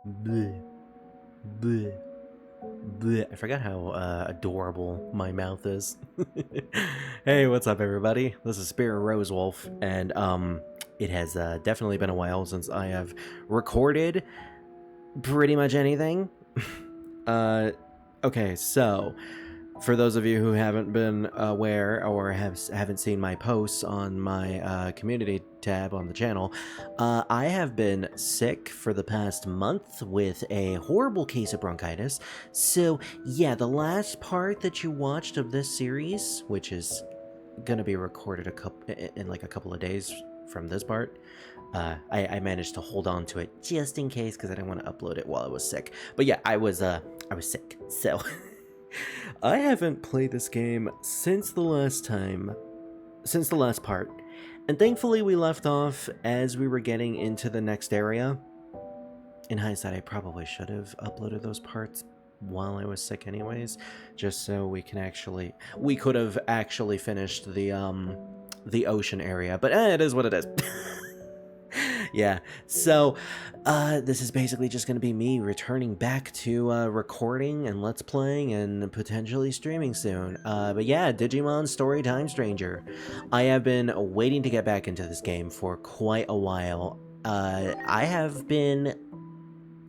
Bleh, bleh, bleh. I forgot how adorable my mouth is. Hey, what's up, everybody? This is Spirit Rosewolf, and it has definitely been a while since I have recorded pretty much anything. uh, okay, so for those of you who haven't been aware or haven't seen my posts on my community tab on the channel, I have been sick for the past month with a horrible case of bronchitis. So yeah, the last part that you watched of this series, which is gonna be recorded in like a couple of days from this part, I managed to hold on to it just in case because I didn't want to upload it while I was sick. But yeah, I was sick, so. I haven't played this game since the last part, and thankfully we left off as we were getting into the next area. In hindsight, I probably should have uploaded those parts while I was sick anyways, just so we could have actually finished the ocean area, but it is what it is. Yeah, so this is basically just going to be me returning back to recording and let's playing and potentially streaming soon. But yeah, Digimon Story Time Stranger. I have been waiting to get back into this game for quite a while. I have been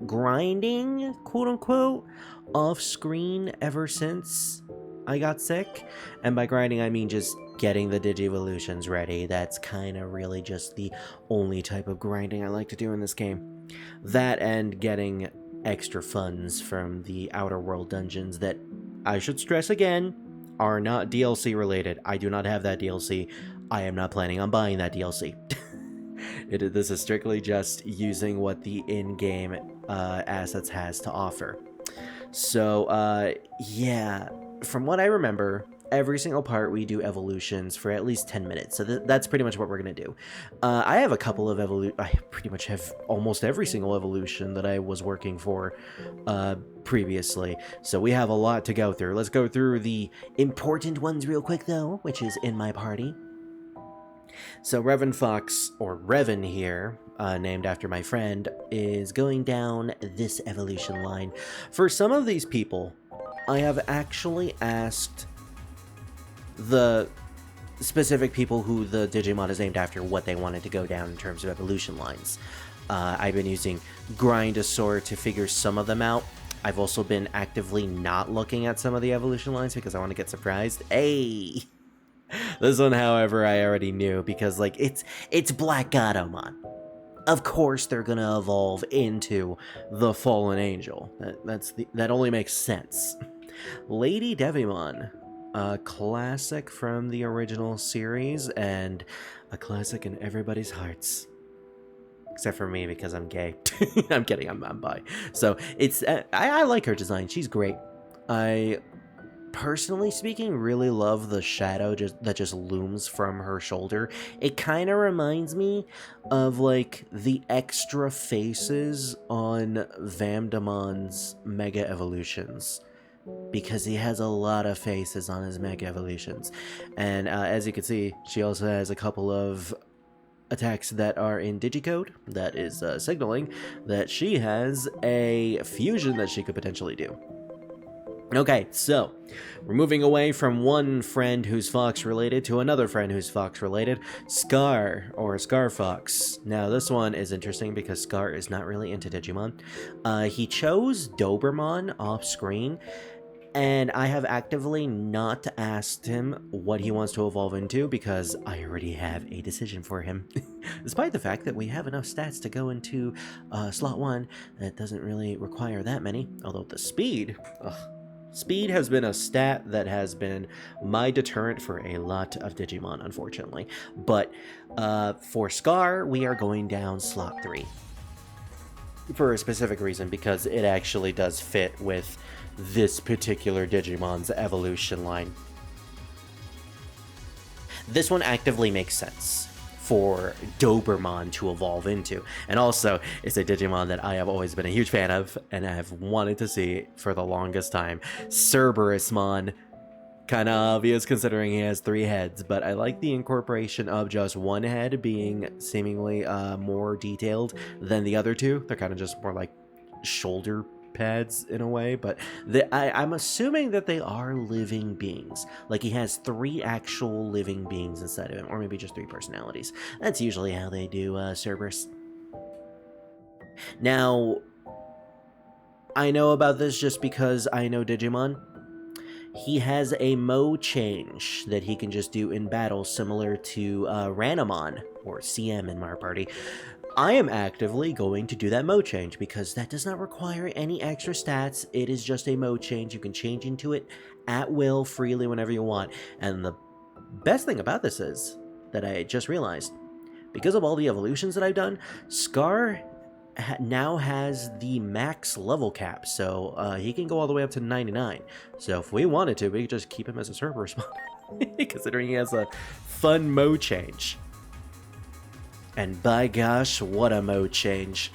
grinding, quote unquote, off screen ever since I got sick. And by grinding, I mean just getting the Digivolutions ready. That's kind of really just the only type of grinding I like to do in this game. That and getting extra funds from the Outer World dungeons that, I should stress again, are not DLC related. I do not have that DLC. I am not planning on buying that DLC. This is strictly just using what the in-game assets has to offer. So, yeah, from what I remember, every single part we do evolutions for at least 10 minutes, so that's pretty much what we're going to do. I have a couple of I pretty much have almost every single evolution that I was working for previously, so we have a lot to go through. Let's go through the important ones real quick, though, which is in my party. So Revan Fox, or Revan here, named after my friend, is going down this evolution line. For some of these people, I have actually asked the specific people who the Digimon is named after what they wanted to go down in terms of evolution lines. I've been using Grindosaur to figure some of them out. I've also been actively not looking at some of the evolution lines because I want to get surprised. Hey! This one, however, I already knew because, like, it's Black Gatomon. Of course, they're gonna evolve into the Fallen Angel. That only makes sense. Lady Devimon, a classic from the original series and a classic in everybody's hearts, except for me because I'm gay. I'm kidding. I'm bi. So it's I like her design. She's great. I, personally speaking, really love the shadow that just looms from her shoulder. It kind of reminds me of, like, the extra faces on Vamdamon's Mega Evolutions, because he has a lot of faces on his Mega Evolutions. And as you can see, she also has a couple of attacks that are in Digicode that is signaling that she has a fusion that she could potentially do. Okay, so we're moving away from one friend who's Fox related to another friend who's Fox related, Scar, or Scar Fox. Now this one is interesting because Scar is not really into Digimon. He chose Doberman off screen, and I have actively not asked him what he wants to evolve into because I already have a decision for him. Despite the fact that we have enough stats to go into slot 1, that doesn't really require that many, although the speed... Ugh. Speed has been a stat that has been my deterrent for a lot of Digimon, unfortunately. But for Scar, we are going down slot 3. For a specific reason, because it actually does fit with this particular Digimon's evolution line. This one actively makes sense for Doberman to evolve into. And also, it's a Digimon that I have always been a huge fan of, and I have wanted to see for the longest time. Cerberusmon. Kind of obvious considering he has 3 heads, but I like the incorporation of just one head being seemingly more detailed than the other two. They're kind of just more like shoulder pads in a way, but I'm assuming that they are living beings. Like, he has 3 actual living beings inside of him, or maybe just 3 personalities. That's usually how they do Cerberus. Now, I know about this just because I know Digimon. He has a mode change that he can just do in battle, similar to Ranamon, or CM in my party. I am actively going to do that mode change because that does not require any extra stats. It is just a mode change. You can change into it at will, freely, whenever you want. And the best thing about this is that I just realized, because of all the evolutions that I've done, Scar now has the max level cap, so he can go all the way up to 99. So if we wanted to, we could just keep him as a Cerberus mod, considering he has a fun mode change. And by gosh, what a mode change.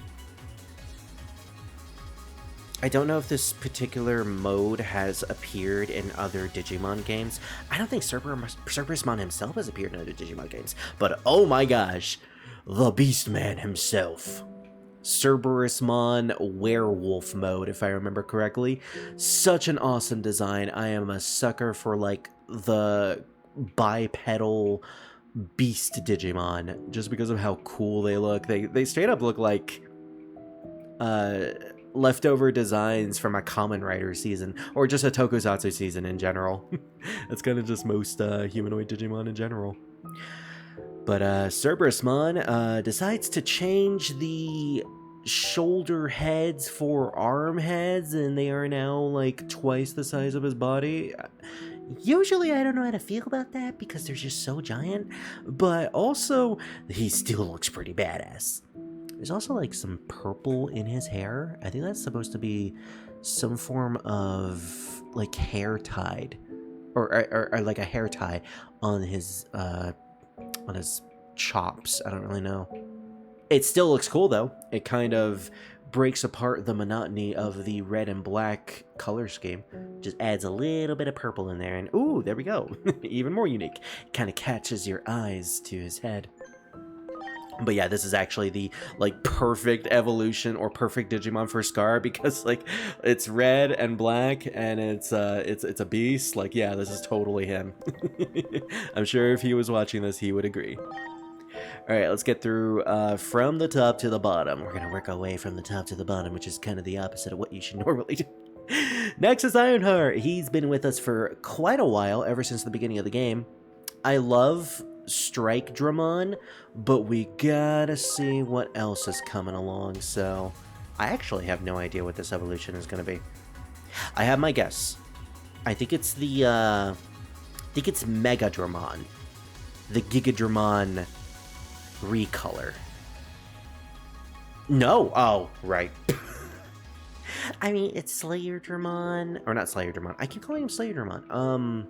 I don't know if this particular mode has appeared in other Digimon games. I don't think Cerberusmon himself has appeared in other Digimon games, but oh my gosh, the Beastman himself. Cerberusmon werewolf mode, if I remember correctly. Such an awesome design. I am a sucker for, like, the bipedal beast Digimon, just because of how cool they look. They straight up look like leftover designs from a Kamen Rider season, or just a Tokusatsu season in general. That's kind of just most humanoid Digimon in general. But Cerberusmon decides to change the shoulder heads for arm heads, and they are now like twice the size of his body. Usually I don't know how to feel about that because they're just so giant, but also he still looks pretty badass. There's also like some purple in his hair. I think that's supposed to be some form of like hair tied, or like a hair tie on his chops. I don't really know. It still looks cool though. It kind of breaks apart the monotony of the red and black color scheme. Just adds a little bit of purple in there, and ooh, there we go. Even more unique. Kind of catches your eyes to his head. But yeah, this is actually the like perfect evolution or perfect Digimon for Scar, because like it's red and black and it's a beast. Like, yeah, this is totally him. I'm sure if he was watching this, he would agree. All right, let's get through from the top to the bottom. We're gonna work our way from the top to the bottom, which is kind of the opposite of what you should normally do. Next is Ironheart. He's been with us for quite a while, ever since the beginning of the game. I love Strike Dramon, but we gotta see what else is coming along, so I actually have no idea what this evolution is gonna be. I have my guess. I think it's Mega Dramon, the Giga Dramon recolor. No, oh right. I mean, it's Slayer Dramon, or not Slayer Dramon. I keep calling him Slayer Dramon.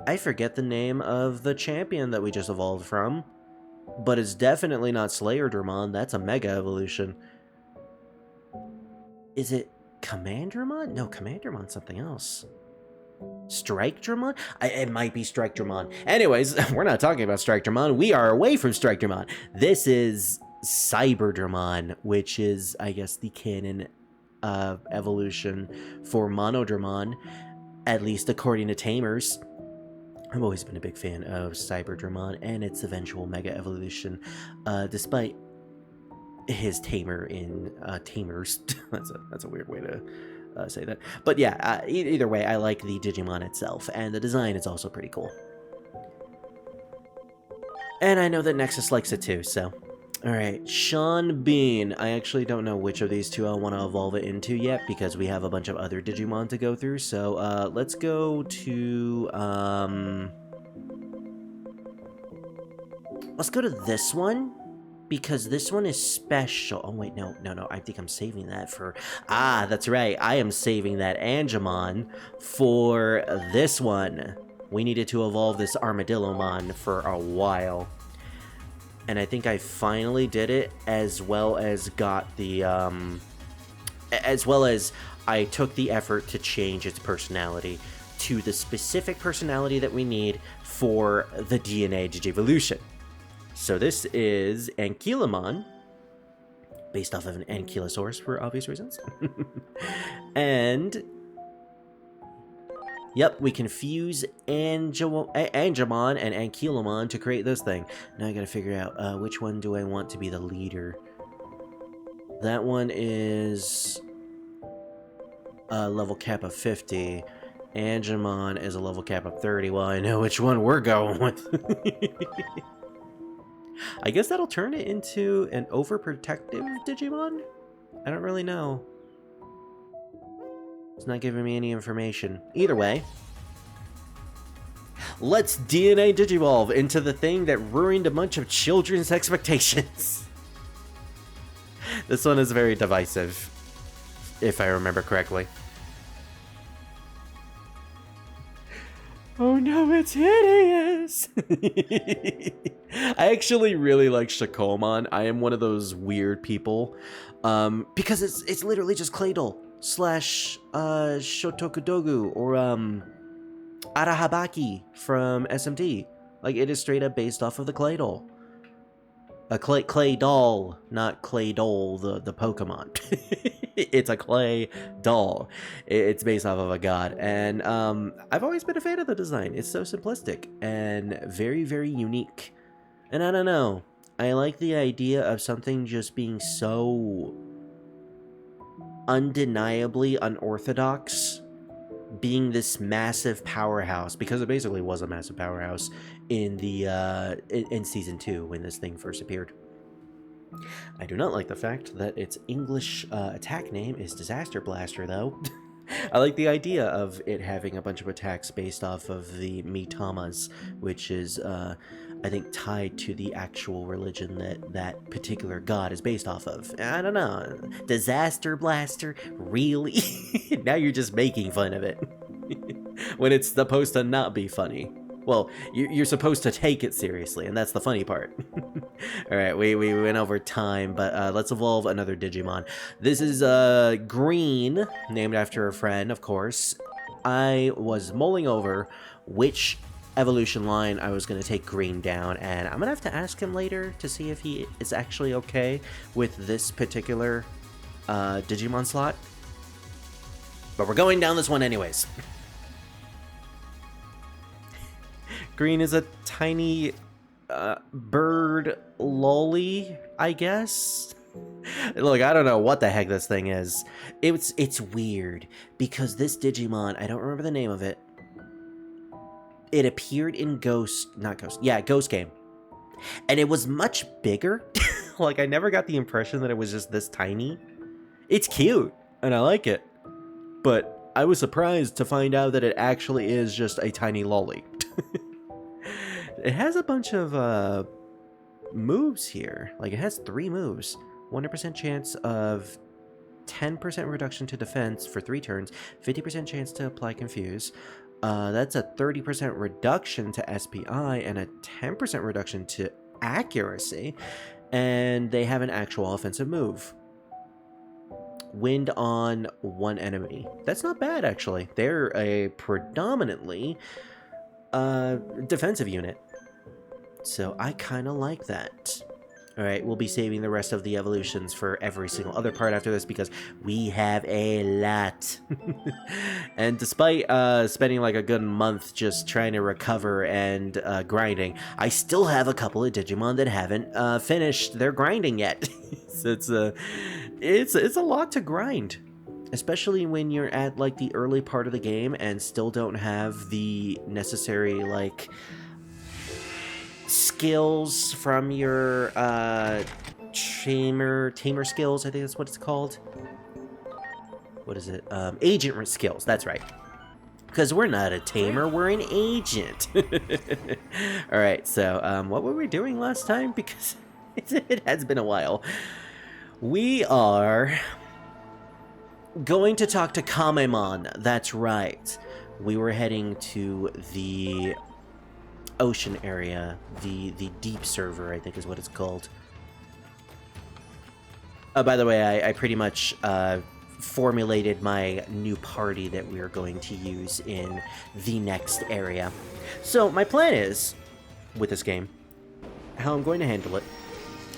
I forget the name of the champion that we just evolved from, but it's definitely not Slayer Dramon. That's a Mega evolution. Is it Commandramon? No, Commandramon's something else. Strike Dramon? It might be Strike Dramon. Anyways, we're not talking about Strike Dramon. We are away from Strike Dramon. This is Cyber Dramon, which is, I guess, the canon evolution for Monodramon, at least according to Tamers. I've always been a big fan of Cyber Dramon and its eventual Mega evolution, despite his tamer in Tamers. That's a weird way to say that. But yeah, either way, I like the Digimon itself, and the design is also pretty cool. And I know that Nexus likes it too, so... Alright, Sean Bean. I actually don't know which of these two I want to evolve it into yet, because we have a bunch of other Digimon to go through, so let's go to... Let's go to this one, because this one is special. Oh wait, no, I think I'm saving that for... Ah, that's right, I am saving that Angemon for this one. We needed to evolve this Armadillomon for a while. And I think I finally did it, as well as got the, as well as I took the effort to change its personality to the specific personality that we need for the DNA Digivolution. So this is Ankylamon, based off of an Ankylosaurus for obvious reasons. And yep, we can fuse Angemon and Ankylomon to create this thing. Now I gotta figure out which one do I want to be the leader. That one is a level cap of 50. Angemon is a level cap of 30. Well, I know which one we're going with. I guess that'll turn it into an overprotective Digimon? I don't really know. It's not giving me any information. Either way, let's DNA Digivolve into the thing that ruined a bunch of children's expectations. This one is very divisive, if I remember correctly. Oh no, it's hideous! I actually really like Shakomon. I am one of those weird people. Because it's literally just Claydol slash Shotokudogu or Arahabaki from SMT. Like, it is straight up based off of the Claydol. A clay doll, not Claydol, the Pokemon. It's a clay doll. It's based off of a god, and I've always been a fan of the design. It's so simplistic and very, very unique. And I don't know, I like the idea of something just being so undeniably unorthodox, being this massive powerhouse, because it basically was a massive powerhouse in the in season 2 when this thing first appeared. I do not like the fact that its English attack name is Disaster Blaster, though. I like the idea of it having a bunch of attacks based off of the Mitamas, which is, I think, tied to the actual religion that that particular god is based off of. I don't know. Disaster Blaster? Really? Now you're just making fun of it. When it's supposed to not be funny. Well, you're supposed to take it seriously, and that's the funny part. Alright, we went over time, but let's evolve another Digimon. This is Green, named after a friend, of course. I was mulling over which evolution line I was going to take Green down, and I'm going to have to ask him later to see if he is actually okay with this particular Digimon slot. But we're going down this one anyways. Green is a tiny bird lolly, I guess. Look, I don't know what the heck this thing is. It's weird because this Digimon, I don't remember the name of it. It appeared in Ghost Game. And it was much bigger. Like, I never got the impression that it was just this tiny. It's cute, and I like it. But I was surprised to find out that it actually is just a tiny lolly. It has a bunch of moves here. Like, it has 3 moves. 100% chance of 10% reduction to defense for 3 turns. 50% chance to apply Confuse. That's a 30% reduction to SPI and a 10% reduction to accuracy. And they have an actual offensive move. Wind on 1 enemy. That's not bad, actually. They're a predominantly defensive unit. So I kind of like that. Alright, we'll be saving the rest of the evolutions for every single other part after this because we have a lot. And despite spending like a good month just trying to recover and grinding, I still have a couple of Digimon that haven't finished their grinding yet. So it's a lot to grind. Especially when you're at like the early part of the game and still don't have the necessary like skills from your tamer skills, I think that's what it's called. What is it? Agent skills, that's right. Because we're not a tamer, we're an agent. Alright, so what were we doing last time? Because it has been a while. We are going to talk to Kamemon, that's right. We were heading to the ocean area, the deep server, I think is what it's called. Oh, by the way, I pretty much formulated my new party that we are going to use in the next area. So my plan is, with this game, how I'm going to handle it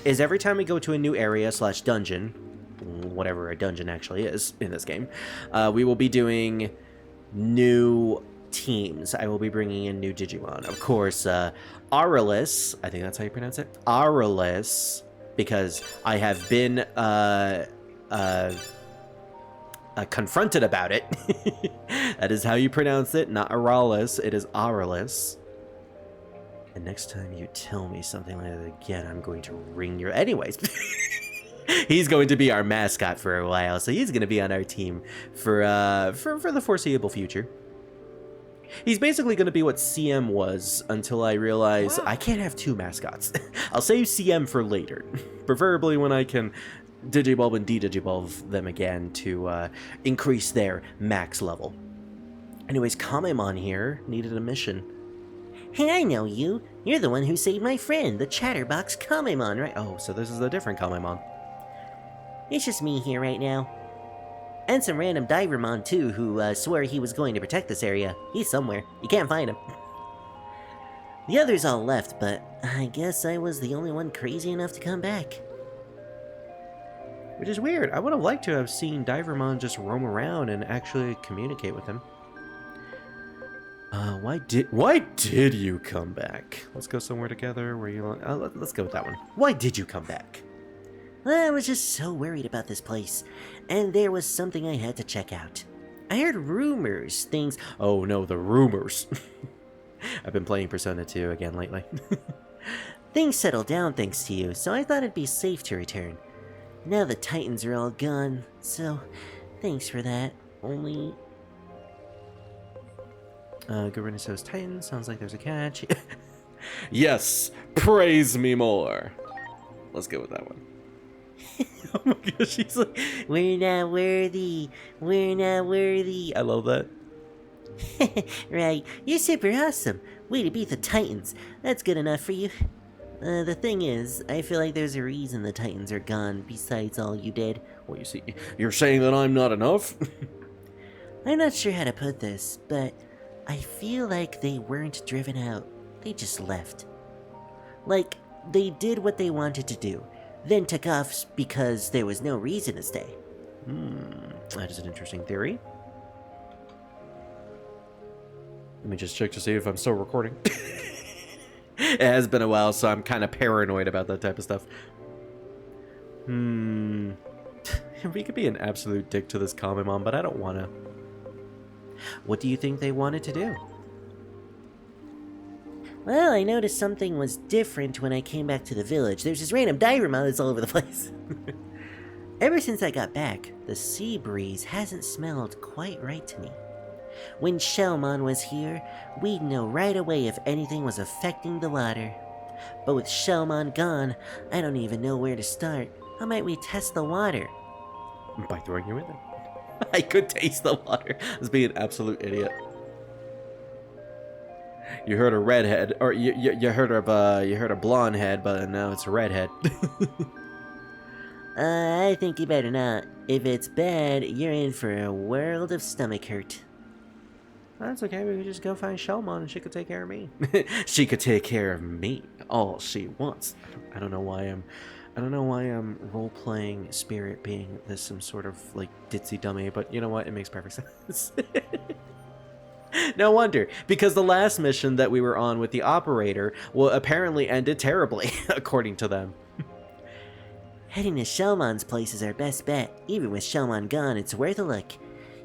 is every time we go to a new area / dungeon, whatever a dungeon actually is in this game, we will be doing new teams. I will be bringing in new Digimon. Of course, Aurelus, I think that's how you pronounce it, Aurelus, because I have been confronted about it. That is how you pronounce it, not Aurelus, it is Aurelus. And next time you tell me something like that again, I'm going to wring your... Anyways, he's going to be our mascot for a while, so he's going to be on our team for the foreseeable future. He's basically going to be what CM was until I realize I can't have 2 mascots. I'll save CM for later, preferably when I can Digivolve and de-Digivolve them again to increase their max level. Anyways, Kamemon here needed a mission. Hey, I know you. You're the one who saved my friend, the Chatterbox Kamemon, right? Oh, so this is a different Kamemon. It's just me here right now. And some random Divermon, too, who swore he was going to protect this area. He's somewhere. You can't find him. The others all left, but I guess I was the only one crazy enough to come back. Which is weird. I would have liked to have seen Divermon just roam around and actually communicate with him. Why did you come back? Let's go somewhere together where you... let's go with that one. Why did you come back? Well, I was just so worried about this place, and there was something I had to check out. I heard rumors, things... Oh no, the rumors. I've been playing Persona 2 again lately. Things settled down thanks to you, so I thought it'd be safe to return. Now the Titans are all gone, so thanks for that. Only... Guriniso's Titan, sounds like there's a catch. Yes, praise me more. Let's go with that one. Oh my gosh, she's like, we're not worthy, we're not worthy. I love that. Right, you're super awesome. Way to beat the Titans. That's good enough for you. The thing is, I feel like there's a reason the Titans are gone besides all you did. Well, you see, you're saying that I'm not enough? I'm not sure how to put this, but I feel like they weren't driven out. They just left. Like, they did what they wanted to do, then took off because there was no reason to stay. That is an interesting theory. Let me just check to see if I'm still recording. It has been a while, so I'm kind of paranoid about that type of stuff. We could be an absolute dick to this Kamemon, but I don't want to. What do you think they wanted to do? Well, I noticed something was different when I came back to the village. There's this random Divermon that's all over the place. Ever since I got back, the sea breeze hasn't smelled quite right to me. When Shellmon was here, we'd know right away if anything was affecting the water. But with Shellmon gone, I don't even know where to start. How might we test the water? By throwing you in there. I could taste the water. I was being an absolute idiot. You heard a redhead, or you heard a blonde head, but now it's a redhead. I think you better not. If it's bad, you're in for a world of stomach hurt. That's okay, we could just go find Shellmon and she could take care of me. She could take care of me, all she wants. I don't know why I'm role-playing Spirit being this some sort of, like, ditzy dummy, but you know what? It makes perfect sense. No wonder, because the last mission that we were on with the operator, well, apparently ended terribly, according to them. Heading to Shellmon's place is our best bet. Even with Shellmon gone, it's worth a look.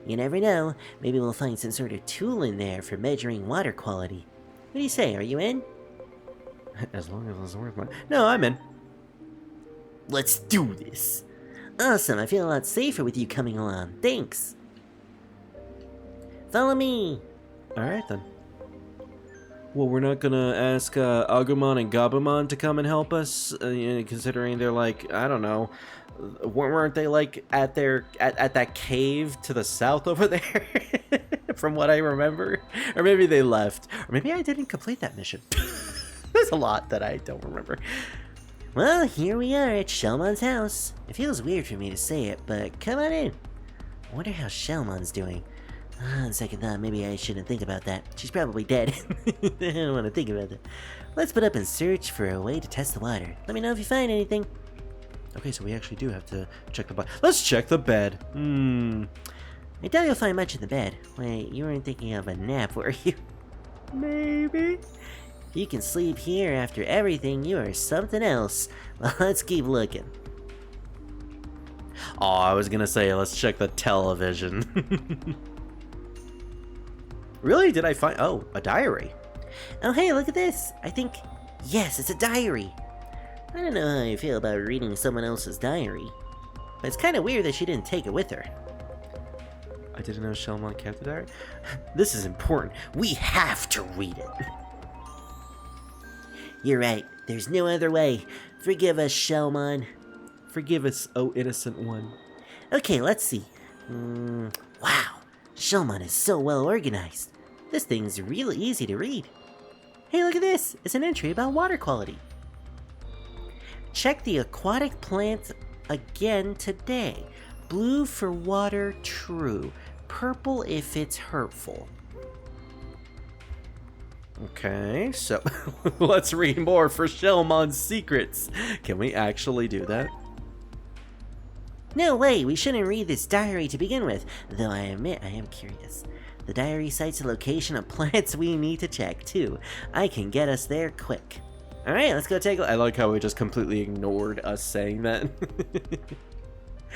You never know, maybe we'll find some sort of tool in there for measuring water quality. What do you say, are you in? As long as it's worth my... No, I'm in. Let's do this. Awesome, I feel a lot safer with you coming along. Thanks. Follow me. Alright then. Well, we're not gonna ask Agumon and Gabumon to come and help us, considering they're like, I don't know, weren't they like at that cave to the south over there? From what I remember. Or maybe they left. Or maybe I didn't complete that mission. There's a lot that I don't remember. Well, here we are at Shellmon's house. It feels weird for me to say it, but come on in. I wonder how Shellmon's doing. On second thought, maybe I shouldn't think about that. She's probably dead. I don't want to think about that. Let's put up and search for a way to test the water. Let me know if you find anything. Okay, so we actually do have to check the bed. Let's check the bed. I doubt you'll find much in the bed. Wait, you weren't thinking of a nap, were you? Maybe. If you can sleep here after everything, you are something else. Well, let's keep looking. Oh, I was gonna say, let's check the television. Really? Did I find... Oh, a diary. Oh, hey, look at this. I think... Yes, it's a diary. I don't know how you feel about reading someone else's diary, but it's kind of weird that she didn't take it with her. I didn't know Shelmon kept a diary. This is important. We have to read it. You're right. There's no other way. Forgive us, Shelmon. Forgive us, oh innocent one. Okay, let's see. Wow. Shelmon is so well organized. This thing's really easy to read. Hey, look at this. It's an entry about water quality. Check the aquatic plants again today. Blue for water, true. Purple if it's hurtful. Okay, so let's read more for Shelmon's secrets. Can we actually do that? No way, we shouldn't read this diary to begin with, though I admit I am curious. The diary cites a location of plants we need to check, too. I can get us there quick. Alright, let's go take a look. I like how we just completely ignored us saying that.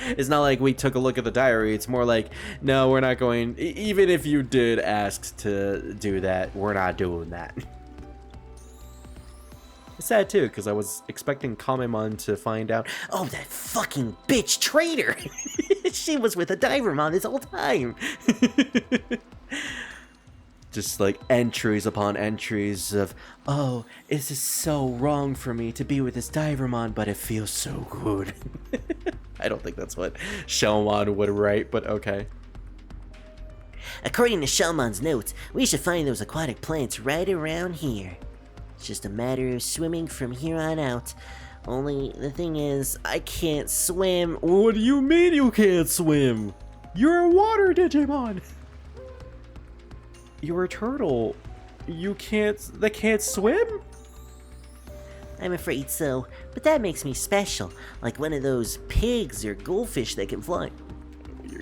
It's not like we took a look at the diary, it's more like, no, we're not going... Even if you did ask to do that, we're not doing that. It's sad too, because I was expecting Kamemon to find out. Oh, that fucking bitch traitor! She was with a Divermon this whole time! Just like entries upon entries of, oh, this is so wrong for me to be with this Divermon, but it feels so good. I don't think that's what Shelmon would write, but okay. According to Shelmon's notes, we should find those aquatic plants right around here. It's just a matter of swimming from here on out. Only the thing is, I can't swim. What do you mean you can't swim? You're a water Digimon. You're a turtle. They can't swim? I'm afraid so, but that makes me special, like one of those pigs or goldfish that can fly.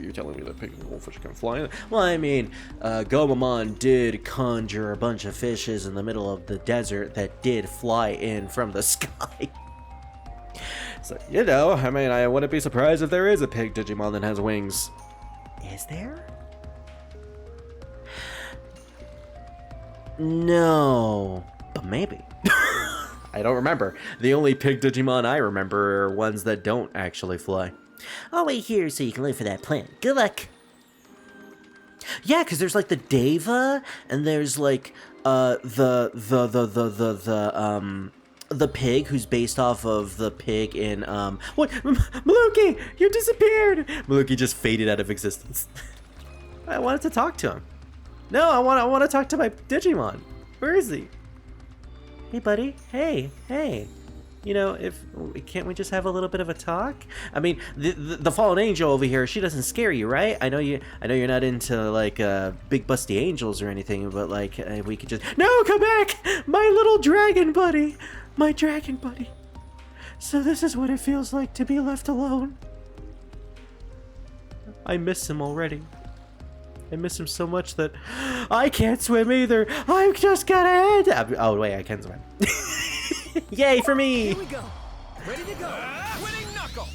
You're telling me that pig and goldfish can fly? Well, I mean, Gomamon did conjure a bunch of fishes in the middle of the desert that did fly in from the sky. So, you know, I mean, I wouldn't be surprised if there is a pig Digimon that has wings. Is there? No, but maybe. I don't remember. The only pig Digimon I remember are ones that don't actually fly. I'll wait here so you can look for that plant. Good luck. Yeah, because there's like the Deva, and there's like the pig who's based off of the pig in what? Maluki, you disappeared. Maluki just faded out of existence. I wanted to talk to him. No, I want to talk to my Digimon. Where is he? Hey, buddy. Hey. You know, can't we just have a little bit of a talk? I mean, the fallen angel over here, she doesn't scare you, right? I know you're not into like big busty angels or anything, but like we could just come back, my little dragon buddy, my dragon buddy. So this is what it feels like to be left alone. I miss him already. I miss him so much that I can't swim either. I've just got to end. Oh wait, I can swim. Yay for me! Here we go. Ready to go. Winning knuckle.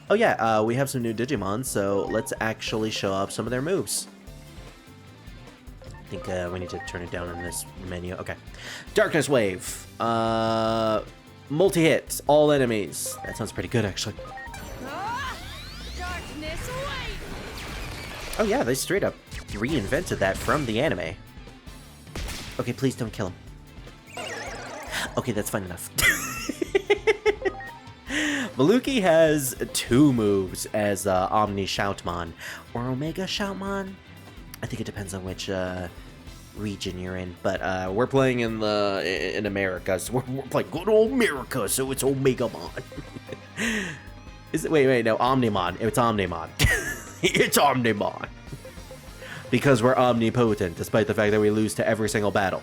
Oh yeah, we have some new Digimon, so let's actually show off some of their moves. I think we need to turn it down in this menu. Okay. Darkness Wave. Multi-hit, all enemies. That sounds pretty good, actually. Darkness away. Oh yeah, they straight up reinvented that from the anime. Okay, please don't kill him. Okay, that's fine enough. Maluki has 2 moves as Omni Shoutmon or Omega Shoutmon. I think it depends on which region you're in, but we're playing in America, so we're playing good old America, so it's Omegamon. Is it? Wait, no, Omnimon. It's Omnimon. It's Omnimon. because we're omnipotent, despite the fact that we lose to every single battle.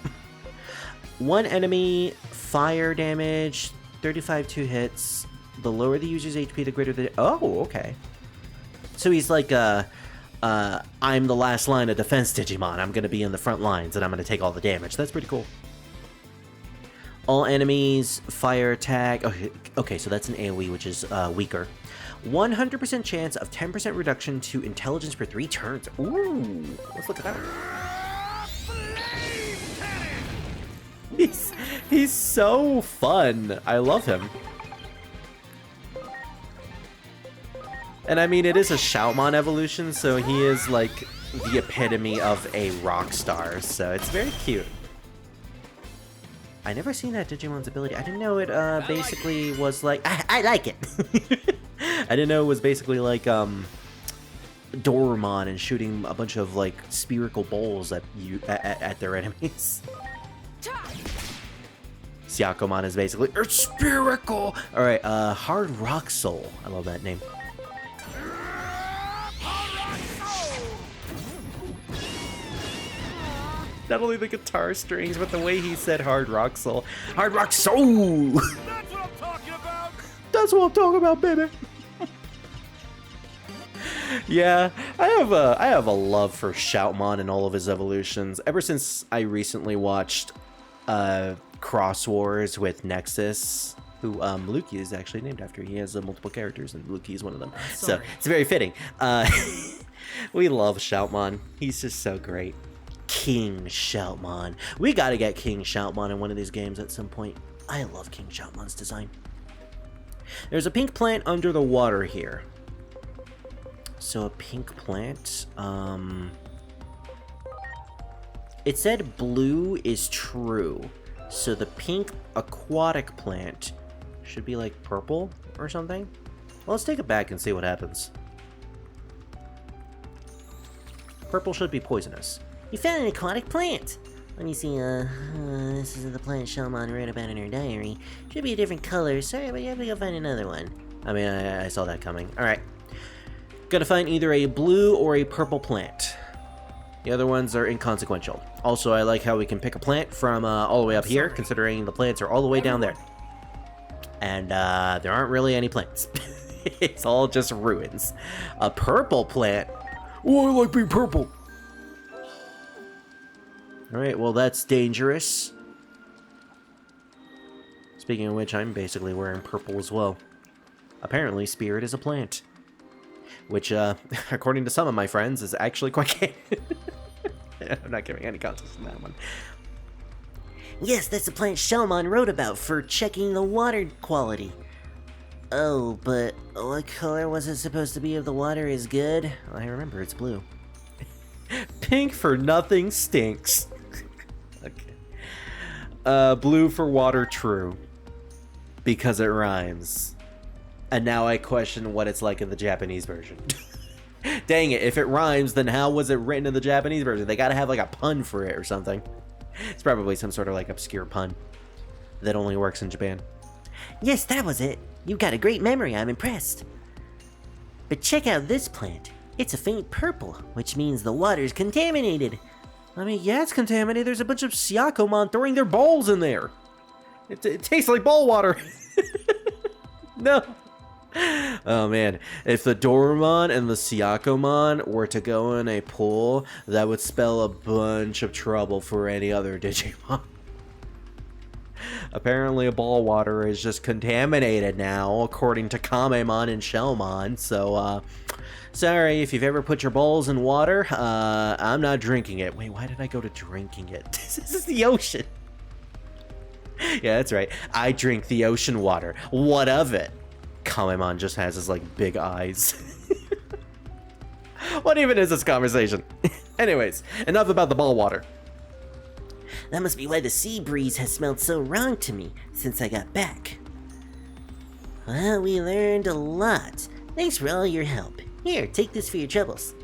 One enemy, fire damage, 35 2 hits. The lower the user's HP, the greater the... Oh, okay. So he's like, I'm the last line of defense Digimon. I'm going to be in the front lines, and I'm going to take all the damage. That's pretty cool. All enemies, fire attack... Okay, so that's an AoE, which is weaker. 100% chance of 10% reduction to intelligence for 3 turns. Ooh, let's look at that. He's so fun. I love him. And I mean, it is a Shoutmon evolution, so he is like the epitome of a rock star, so it's very cute. I never seen that Digimon's ability. I didn't know it basically was like... I like it! I didn't know it was basically like Dorumon and shooting a bunch of like spherical bowls at at their enemies. Syakomon is basically spherical. All right, Hard Rock Soul. I love that name. Not only the guitar strings, but the way he said Hard Rock Soul. Hard Rock Soul! That's what I'm talking about! That's what I'm talking about, baby! Yeah, I have a love for Shoutmon and all of his evolutions. Ever since I recently watched Cross Wars with Nexus, who Luki is actually named after. He has multiple characters, and Luki is one of them. So it's very fitting. We love Shoutmon. He's just so great. King Shoutmon. We gotta get King Shoutmon in one of these games at some point. I love King Shoutmon's design. There's a pink plant under the water here. So a pink plant. It said blue is true. So the pink aquatic plant should be like purple or something. Well, let's take it back and see what happens. Purple should be poisonous. You found an aquatic plant! Let me see, this is the plant Shoutmon wrote about in her diary. Should be a different color, sorry, but you have to go find another one. I mean, I saw that coming. Alright. Gotta find either a blue or a purple plant. The other ones are inconsequential. Also, I like how we can pick a plant from all the way up here, considering the plants are all the way down there. And there aren't really any plants. It's all just ruins. A purple plant? Oh, I like being purple! Alright, well that's dangerous. Speaking of which, I'm basically wearing purple as well. Apparently, Spirit is a plant. Which, according to some of my friends, is actually quite gay. I'm not giving any context in that one. Yes, that's the plant Shoutmon wrote about for checking the water quality. Oh, but what color was it supposed to be if the water is good? I remember, it's blue. Pink for nothing stinks. Okay. Blue for water true. Because it rhymes. And now I question what it's like in the Japanese version. Dang it, if it rhymes, then how was it written in the Japanese version? They gotta have like a pun for it or something. It's probably some sort of like obscure pun that only works in Japan. Yes, that was it. You've got a great memory, I'm impressed. But check out this plant. It's a faint purple, which means the water's contaminated. I mean, yeah, it's contaminated. There's a bunch of Syakomon throwing their balls in there. It tastes like ball water. No. Oh man, if the Dorumon and the Syakomon were to go in a pool, that would spell a bunch of trouble for any other Digimon. Apparently, ball water is just contaminated now, according to Kamemon and Shellmon, so, sorry, if you've ever put your balls in water, I'm not drinking it. Wait, why did I go to drinking it? This is the ocean. Yeah, that's right. I drink the ocean water. What of it? Kamemon just has his, like, big eyes. What even is this conversation? Anyways, enough about the ball water. That must be why the sea breeze has smelled so wrong to me since I got back. Well, we learned a lot. Thanks for all your help. Here, take this for your troubles.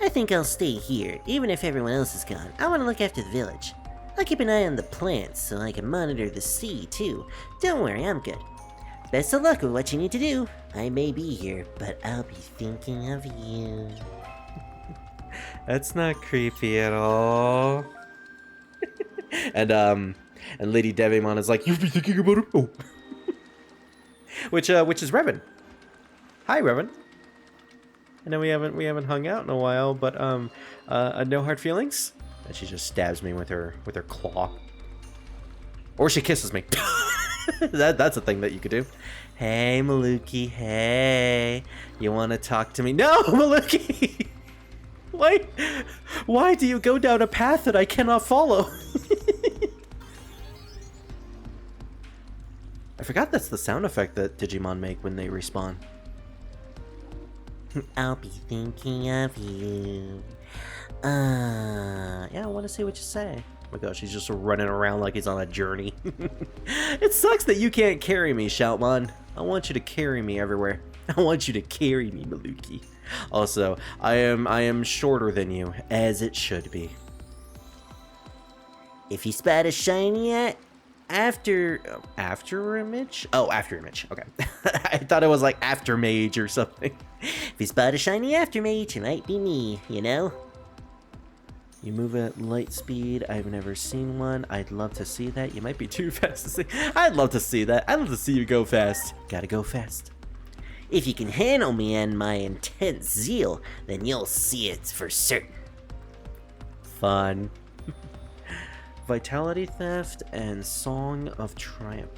I think I'll stay here, even if everyone else is gone. I want to look after the village. I'll keep an eye on the plants so I can monitor the sea, too. Don't worry, I'm good. Best of luck with what you need to do. I may be here, but I'll be thinking of you. That's not creepy at all. And Lady Devimon is like, you've been thinking about him? Oh. which is Revan. Hi, Revan. I know we haven't hung out in a while, but no hard feelings. And she just stabs me with her claw, or she kisses me. That's a thing that you could do. Hey, Maluki. Hey, you want to talk to me? No, Maluki. Why do you go down a path that I cannot follow? I forgot that's the sound effect that Digimon make when they respawn. I'll be thinking of you. Yeah, I want to see what you say. Oh my gosh, he's just running around like he's on a journey. It sucks that you can't carry me, Shoutmon. I want you to carry me everywhere. I want you to carry me, Maluki. Also, I am shorter than you, as it should be. If you spot a shiny After image? Oh, after image. Okay. I thought it was like after mage or something. if you spot a shiny aftermate, it might be me, you know? You move at light speed. I've never seen one. I'd love to see that. You might be too fast to see. I'd love to see that. I'd love to see you go fast. Gotta go fast. If you can handle me and my intense zeal, then you'll see it for certain. Fun. Vitality Theft and Song of Triumph.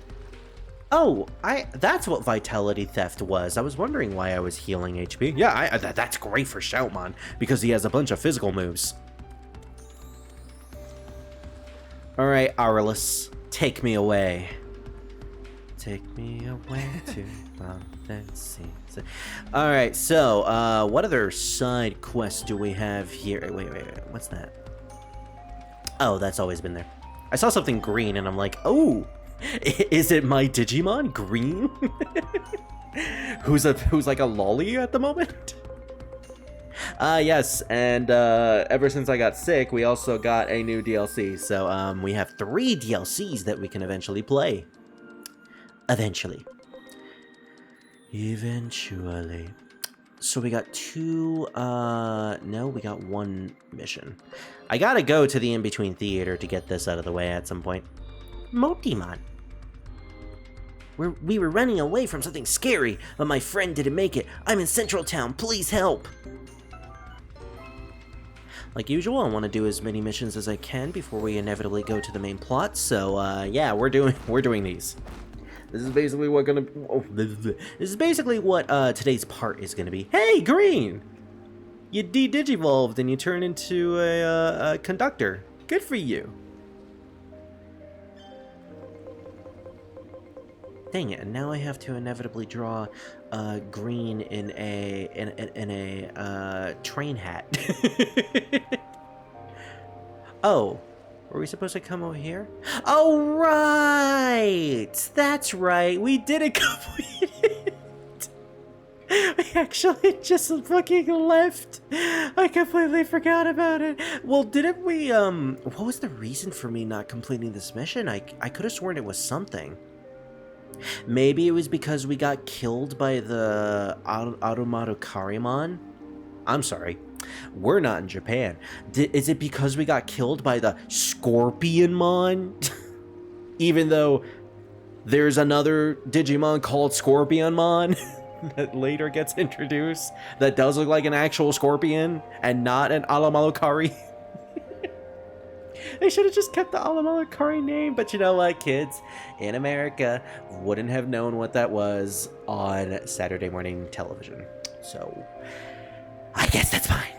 Oh, that's what Vitality Theft was. I was wondering why I was healing HP. Yeah, that's great for Shoutmon, because he has a bunch of physical moves. Alright, Aurelus, take me away. Take me away to fantasy. Alright, so, what other side quests do we have here? Wait, what's that? Oh, that's always been there. I saw something green and I'm like, oh, is it my Digimon green? who's like a lolly at the moment? Yes, and ever since I got sick, we also got a new DLC. So we have 3 DLCs that we can eventually play. Eventually. So we got 2, no, we got 1 mission. I gotta go to the in-between theater to get this out of the way at some point. Motimon. We were running away from something scary, but my friend didn't make it. I'm in Central Town, please help! Like usual, I want to do as many missions as I can before we inevitably go to the main plot, so yeah, we're doing these. This is basically what today's part is gonna be. Hey, Green! You de-digivolved and you turned into a conductor. Good for you. Dang it! And now I have to inevitably draw Green in a train hat. Oh. Were we supposed to come over here? Oh, right! That's right, we didn't complete it! We actually just fucking left! I completely forgot about it! Well, didn't we, what was the reason for me not completing this mission? I could have sworn it was something. Maybe it was because we got killed by the Anomalocarimon? I'm sorry. We're not in Japan. Is it because we got killed by the Scorpionmon? Even though there's another Digimon called Scorpionmon that later gets introduced that does look like an actual scorpion and not an Anomalocari. They should have just kept the Anomalocaris name, but you know what, kids in America wouldn't have known what that was on Saturday morning television. So, I guess that's fine.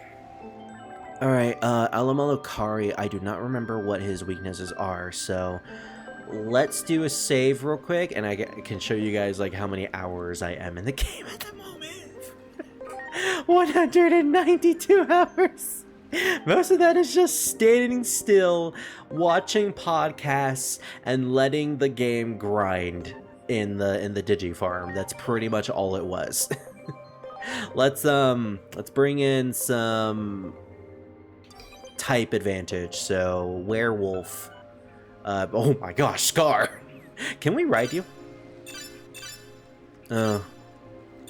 Alright, Anomalocari, I do not remember what his weaknesses are, so let's do a save real quick, and I can show you guys like how many hours I am in the game at the moment. 192 hours! Most of that is just standing still, watching podcasts, and letting the game grind in the Digifarm. That's pretty much all it was. Let's bring in some type advantage. So werewolf. Oh my gosh, Scar. Can we ride you? Oh,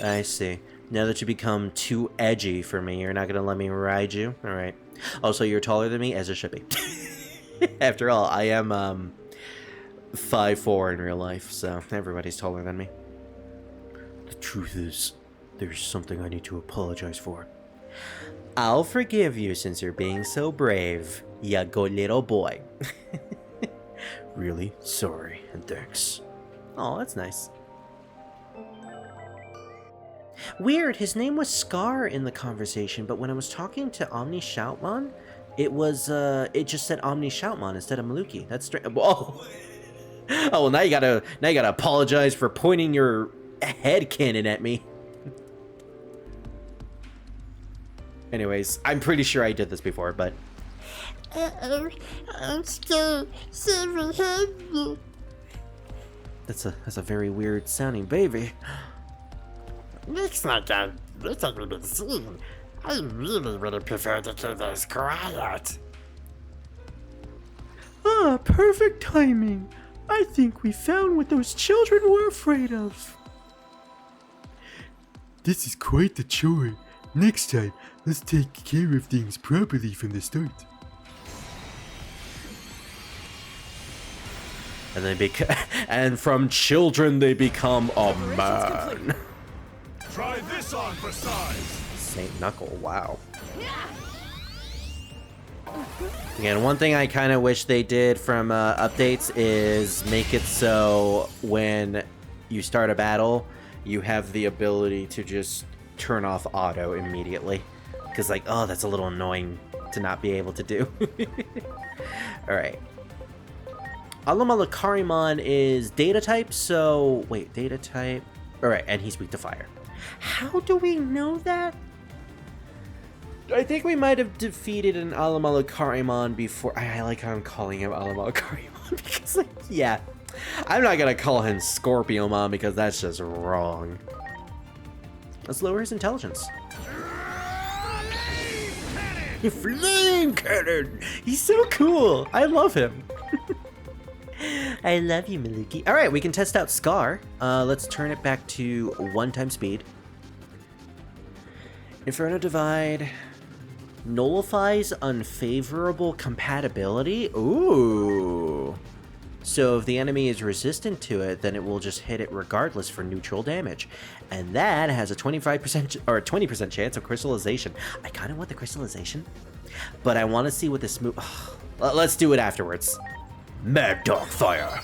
I see. Now that you become too edgy for me, you're not gonna let me ride you? Alright. Also, you're taller than me, as it should be. After all, I am, 5'4" in real life, so everybody's taller than me. The truth is, there's something I need to apologize for. I'll forgive you since you're being so brave, ya good little boy. Really? Sorry, and thanks. Oh, that's nice. Weird, his name was Scar in the conversation, but when I was talking to Omni Shoutmon, it was, it just said Omni Shoutmon instead of Maluki. That's strange. Oh! Oh, well, now you gotta apologize for pointing your head cannon at me. Anyways, I'm pretty sure I did this before, but... Uh-oh, I'm scared. Sorry, help me. That's a very weird sounding baby. Looks like I've been seen. I really would have preferred to keep this quiet. Ah, perfect timing. I think we found what those children were afraid of. This is quite the chore. Next time, let's take care of things properly from the start. And and from children they become a man. Try this on for size. Saint Knuckle, wow. Again, one thing I kind of wish they did from updates is make it so when you start a battle, you have the ability to just turn off auto immediately. Because, like, oh, that's a little annoying to not be able to do. Alright. Anomalocarimon is data type, so... Wait, data type... Alright, and he's weak to fire. How do we know that? I think we might have defeated an Anomalocarimon before. I like how I'm calling him Anomalocarimon because, like, yeah. I'm not gonna call him Scorpiomon because that's just wrong. Let's lower his intelligence. Flame cannon! He's so cool! I love him. I love you, Maluki. Alright, we can test out Scar. Let's turn it back to 1 speed. Inferno Divide nullifies unfavorable compatibility. Ooh. So if the enemy is resistant to it, then it will just hit it regardless for neutral damage. And that has a 25% or 20% chance of crystallization. I kind of want the crystallization, but I want to see what this move... Let's do it afterwards. Mad Dog Fire.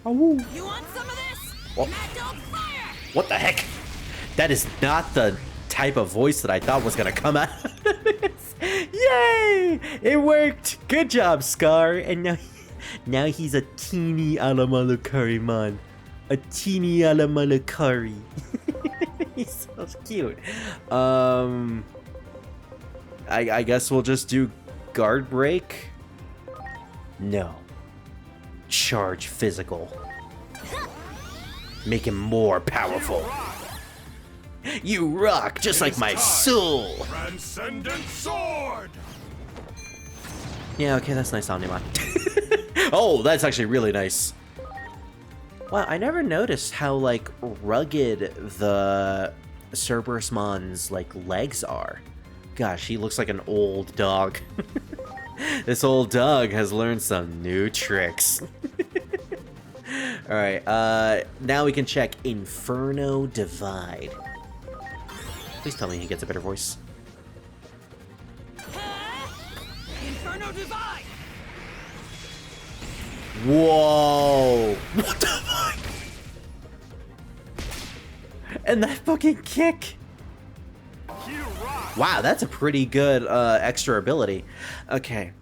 Oh. You want some of this? What? Mad Dog Fire! What the heck? That is not the type of voice that I thought was gonna come out of this. Yay! It worked! Good job, Scar. And now he's a teeny Anomalocarimon. A teeny Anomalocari. He's so cute. I guess we'll just do guard break. No. Charge physical. Make him more powerful. You rock just like my soul. Transcendent sword. Yeah, okay, that's nice, Omnimon. Oh, that's actually really nice. Wow, I never noticed how, like, rugged the Cerberusmon's, like, legs are. Gosh, he looks like an old dog. This old dog has learned some new tricks. Alright, now we can check Inferno Divide. Please tell me he gets a better voice. Inferno Divide! Whoa! What the fuck? And that fucking kick! Wow, that's a pretty good extra ability. Okay,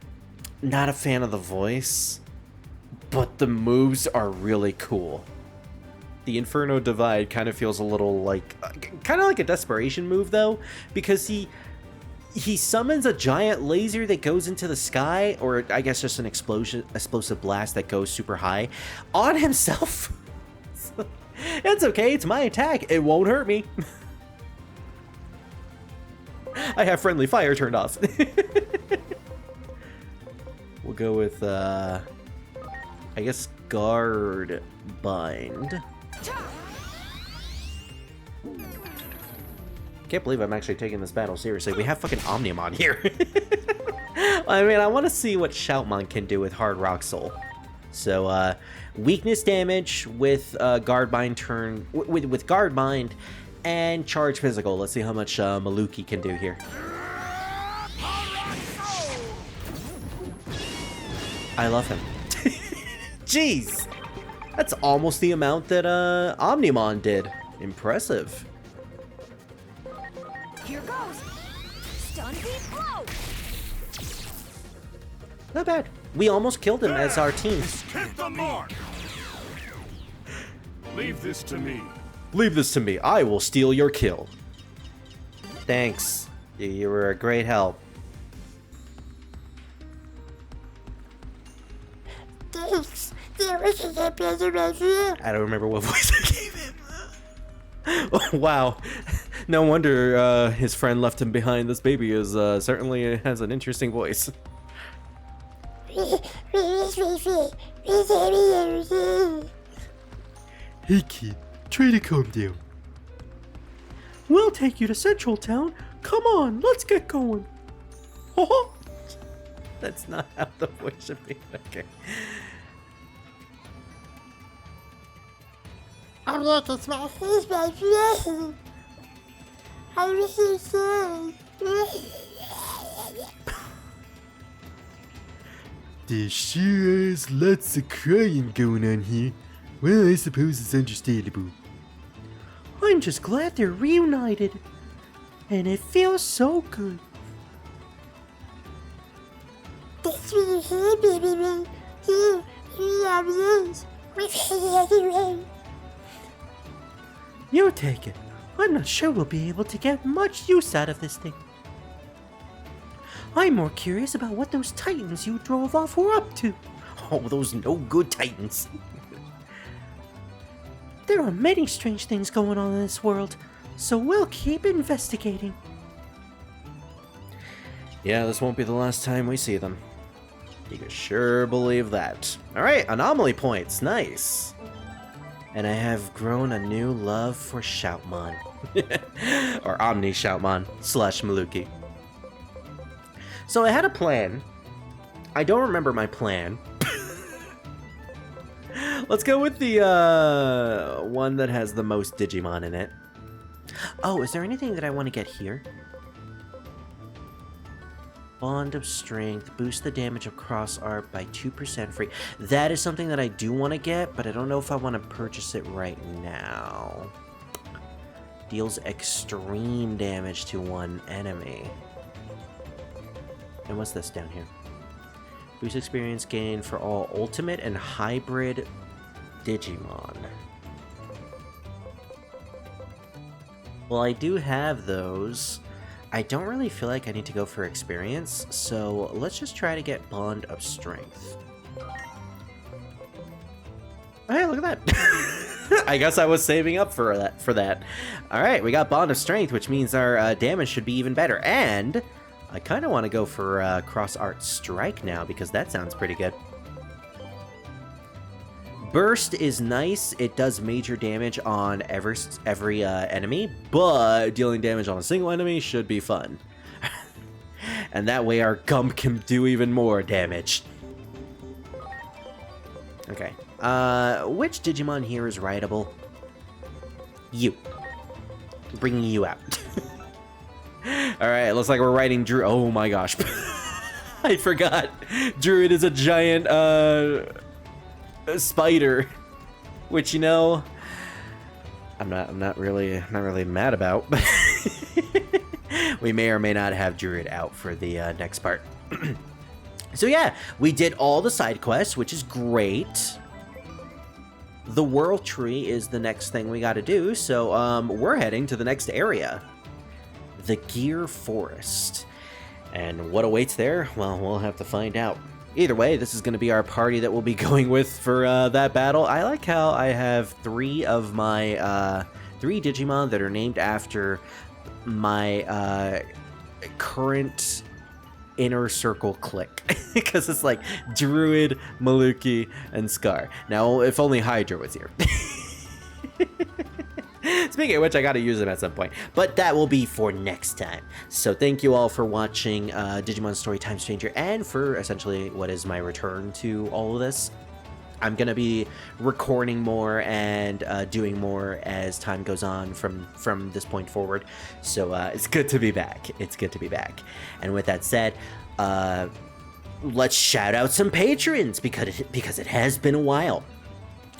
not a fan of the voice, but the moves are really cool. The Inferno Divide kind of feels a little like, kind of like a desperation move though, because he summons a giant laser that goes into the sky, or I guess just an explosive blast that goes super high, on himself. It's okay, it's my attack, it won't hurt me. I have friendly fire turned off. We'll go with, I guess, Guard Bind. can't believe I'm actually taking this battle seriously. We have fucking Omnimon here. I mean, I want to see what Shoutmon can do with Hard Rock Soul. So, weakness damage with Guard Bind turn... with Guard Bind and Charge Physical. Let's see how much Maluki can do here. I love him. Jeez! That's almost the amount that Omnimon did. Impressive. Here goes. Stun beat blow. Not bad. We almost killed him as our team. Hit the mark! Leave this to me. Leave this to me. I will steal your kill. Thanks. You were a great help. Thanks. There was a better idea. I don't remember what voice I gave him. Oh, wow. No wonder his friend left him behind. This baby is certainly has an interesting voice. Hey kid, try to calm down. We'll take you to Central Town. Come on, let's get going. That's not how the voice should be. Okay. I'm like a small fish, my friend. I wish you said. There sure is lots of crying going on here. Well, I suppose it's understandable. I'm just glad they're reunited. And it feels so good. That's what you hear, baby. Here, we have this. We're anyway. You take it. I'm not sure we'll be able to get much use out of this thing. I'm more curious about what those titans you drove off were up to. Oh, those no-good titans. There are many strange things going on in this world, so we'll keep investigating. Yeah, this won't be the last time we see them. You can sure believe that. Alright, anomaly points. Nice. And I have grown a new love for Shoutmon. Or Omni Shoutmon / Maluki. So I had a plan. I don't remember my plan. Let's go with the one that has the most Digimon in it. Oh, is there anything that I want to get here? Bond of Strength, boost the damage of cross art by 2% free. That is something that I do want to get, but I don't know if I want to purchase it right now. Deals extreme damage to one enemy. And what's this down here? Boost experience gain for all ultimate and hybrid Digimon. Well, I do have those. I don't really feel like I need to go for experience, so let's just try to get Bond of Strength. Hey, look at that. I guess I was saving up for that. Alright, we got Bond of Strength, which means our damage should be even better. And I kind of want to go for Cross Art Strike now, because that sounds pretty good. Burst is nice. It does major damage on every enemy, but dealing damage on a single enemy should be fun. And that way our Gump can do even more damage. Okay. Which Digimon here is rideable? You. Bringing you out. Alright, looks like we're riding Druid. Oh my gosh. I forgot. Druid is a giant, a spider, which, you know, I'm not really mad about, but we may or may not have Druid out for the next part. So yeah, we did all the side quests, which is great. The Whirl Tree is the next thing we got to do, so we're heading to the next area, the Gear Forest. And what awaits there? Well, we'll have to find out. Either way, this is going to be our party that we'll be going with for that battle. I like how I have three of my three Digimon that are named after my current inner circle clique. Because it's like Druid, Maluki, and Scar. Now, if only Hydra was here. Speaking of which, I gotta use them at some point. But that will be for next time. So thank you all for watching Digimon Story Time Stranger and for essentially what is my return to all of this. I'm gonna be recording more and doing more as time goes on from this point forward. So it's good to be back. It's good to be back. And with that said, let's shout out some patrons because it has been a while.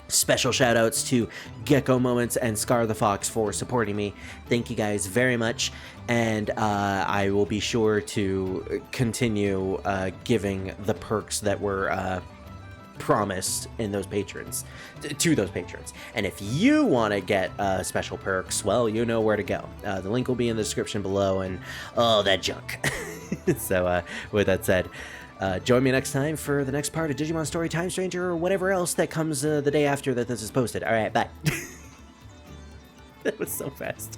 Special shout outs to Gecko Moments and Scar the Fox for supporting me. Thank you guys very much. And I will be sure to continue giving the perks that were promised in those patrons to those patrons. And if you want to get special perks, well, you know where to go. The link will be in the description below and all that junk. So with that said, join me next time for the next part of Digimon Story Time Stranger or whatever else that comes the day after that this is posted. All right, bye. That was so fast.